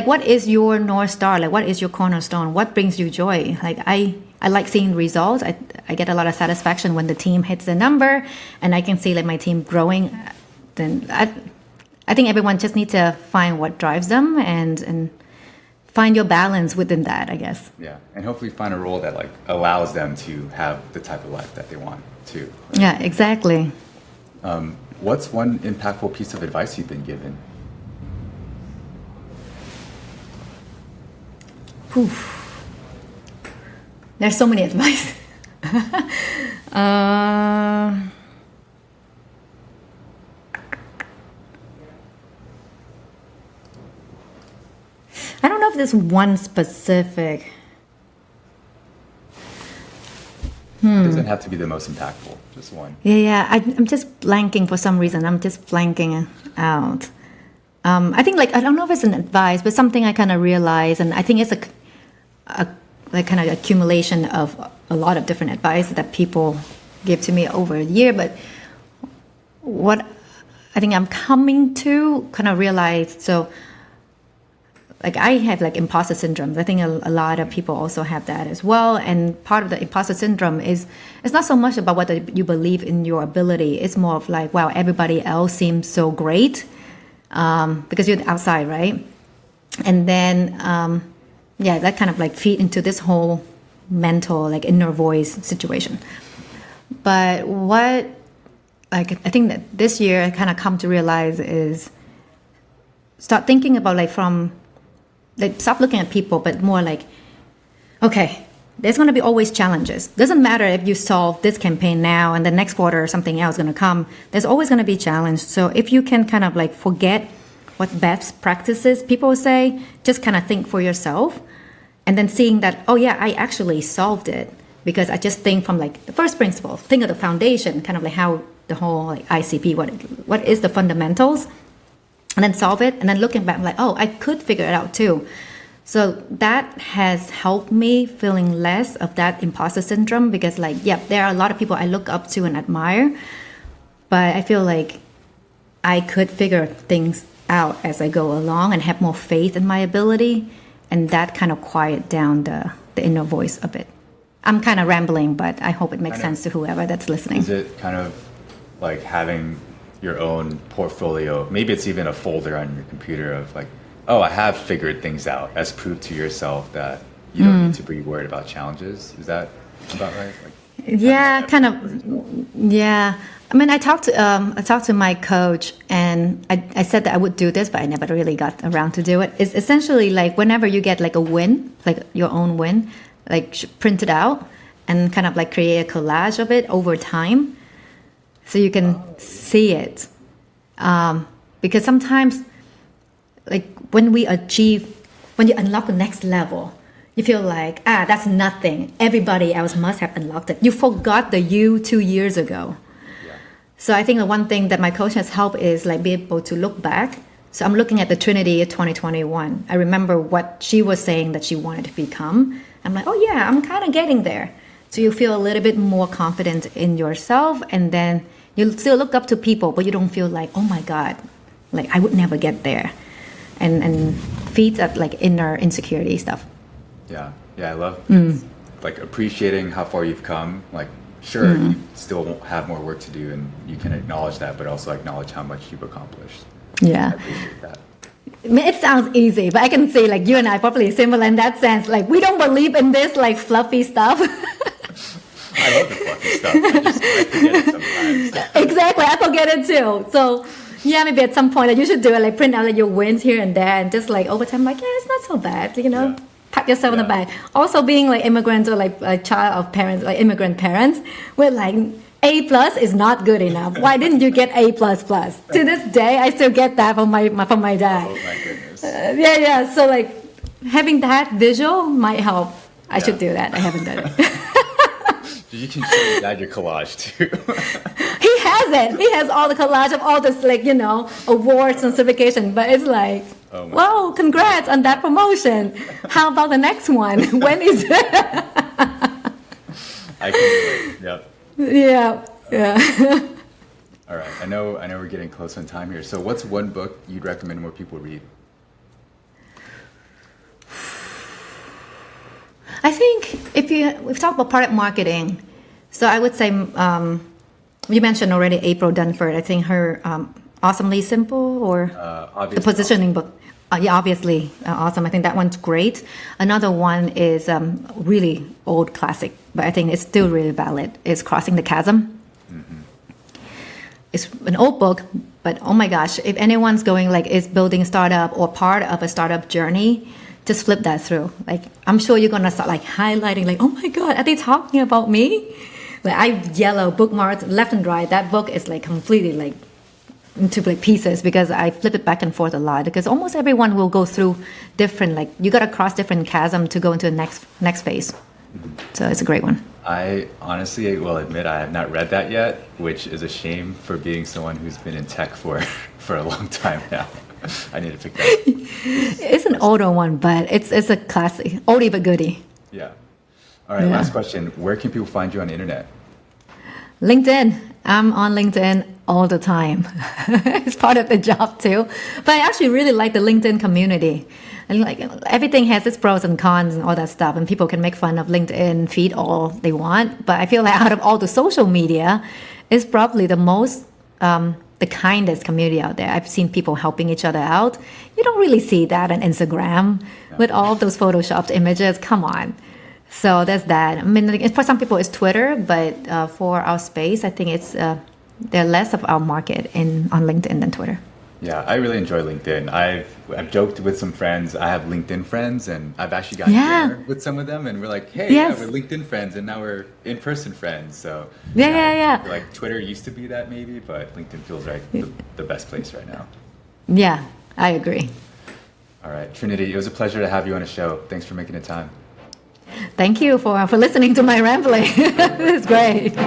what is your North Star? Like, what is your cornerstone? What brings you joy? Like, I like seeing results. I get a lot of satisfaction when the team hits the number, and I can see like my team growing. Then I think everyone just needs to find what drives them and find your balance within that, I guess. Yeah, and hopefully find a role that like allows them to have the type of life that they want too. Yeah, exactly. What's one impactful piece of advice you've been given? Whew. There's so many advice. I don't know if there's one specific. It doesn't have to be the most impactful, just one. Yeah. I'm just blanking for some reason. I'm just blanking out. I think like I don't know if it's an advice, but something I kind of realized, and I think it's a like kind of accumulation of a lot of different advice that people give to me over a year. But what I think I'm coming to kind of realize, so like I have like imposter syndrome. I think a lot of people also have that as well. And part of the imposter syndrome is it's not so much about whether you believe in your ability. It's more of like, wow, everybody else seems so great because you're outside, right? And then that kind of like feed into this whole mental like inner voice situation. But what like I think that this year I kind of come to realize is start thinking about like from like stop looking at people, but more like, okay, there's going to be always challenges. Doesn't matter if you solve this campaign now and the next quarter something else is going to come. There's always going to be challenge. So if you can kind of like forget what best practices people say, just kind of think for yourself, and then seeing that, oh yeah, I actually solved it because I just think from like the first principle, think of the foundation, kind of like how the whole like ICP, what is the fundamentals. And then solve it, and then looking back, I'm like, oh, I could figure it out too. So that has helped me feeling less of that imposter syndrome because, like, yeah, there are a lot of people I look up to and admire, but I feel like I could figure things out as I go along and have more faith in my ability, and that kind of quiet down the inner voice a bit. I'm kind of rambling, but I hope it makes sense to whoever that's listening. Is it kind of like having your own portfolio? Maybe it's even a folder on your computer of like, oh, I have figured things out, as proof to yourself that you don't need to be worried about challenges. Is that about right? Like, Yeah, kind of. Yeah. I mean, I talked to my coach, and I said that I would do this, but I never really got around to do it. It's essentially like whenever you get like a win, like your own win, like print it out and kind of like create a collage of it over time, so you can see it. Because sometimes, like when you unlock the next level, you feel like, that's nothing. Everybody else must have unlocked it. You forgot the you 2 years ago. So I think the one thing that my coach has helped is like be able to look back. So I'm looking at the Trinity 2021. I remember what she was saying that she wanted to become. I'm like, oh yeah, I'm kind of getting there. So you feel a little bit more confident in yourself, and then you still look up to people, but you don't feel like, oh my God, like I would never get there. And feeds that like inner insecurity stuff. Yeah, I love like appreciating how far you've come. Like, sure, you still won't have more work to do, and you can acknowledge that, but also acknowledge how much you've accomplished. Yeah, I appreciate that. I mean, it sounds easy, but I can say like you and I are probably similar in that sense. Like we don't believe in this like fluffy stuff. I love the fluffy stuff. I forget it sometimes. Exactly, I forget it too. So yeah, maybe at some point like, you should do it, like print out like, your wins here and there, and just like over time, like it's not so bad, Yeah. Pat yourself on the back. Also, being like immigrants or like a child of parents, like immigrant parents, we're like A+ is not good enough. Why didn't you get A++? To this day, I still get that from my dad. Oh my goodness. Yeah. So like having that visual might help. I should do that. I haven't done it. You can show your dad your collage too. He has it. He has all the collage of all this like awards and certification. But it's like, whoa, congrats on that promotion. How about the next one? When is it? I can relate. Yep. Yeah. All right. I know we're getting close on time here. So what's one book you'd recommend more people read? I think we've talked about product marketing, so I would say you mentioned already April Dunford. I think her Awesomely Simple or the positioning book. Obviously awesome. I think that one's great. Another one is really old classic, but I think it's still really valid. It's Crossing the Chasm. It's an old book, but oh my gosh, if anyone's going like is building a startup or part of a startup journey, just flip that through. Like I'm sure you're gonna start like highlighting, like, oh my God, are they talking about me? Like I yellow bookmarks left and right. That book is like completely like into like pieces because I flip it back and forth a lot because almost everyone will go through different, like you gotta cross different chasm to go into the next phase. So it's a great one. I honestly will admit I have not read that yet, which is a shame for being someone who's been in tech for a long time now. I need to pick that up. It's an older one, but it's a classic, oldie but goodie. Yeah. All right, last question. Where can people find you on the internet? LinkedIn. I'm on LinkedIn all the time. It's part of the job too. But I actually really like the LinkedIn community. And like everything has its pros and cons and all that stuff, and people can make fun of LinkedIn feed all they want. But I feel like out of all the social media, it's probably the most the kindest community out there. I've seen people helping each other out. You don't really see that on Instagram with all those photoshopped images. Come on. So there's that. I mean, like, for some people it's Twitter, but for our space, I think it's they're less of our market on LinkedIn than Twitter. Yeah, I really enjoy LinkedIn. I've joked with some friends. I have LinkedIn friends, and I've actually gotten dinner with some of them, and we're like, hey, we're LinkedIn friends, and now we're in-person friends. So yeah. Like Twitter used to be that maybe, but LinkedIn feels like the best place right now. Yeah, I agree. All right, Trinity, it was a pleasure to have you on the show. Thanks for making the time. Thank you for listening to my rambling. It's great.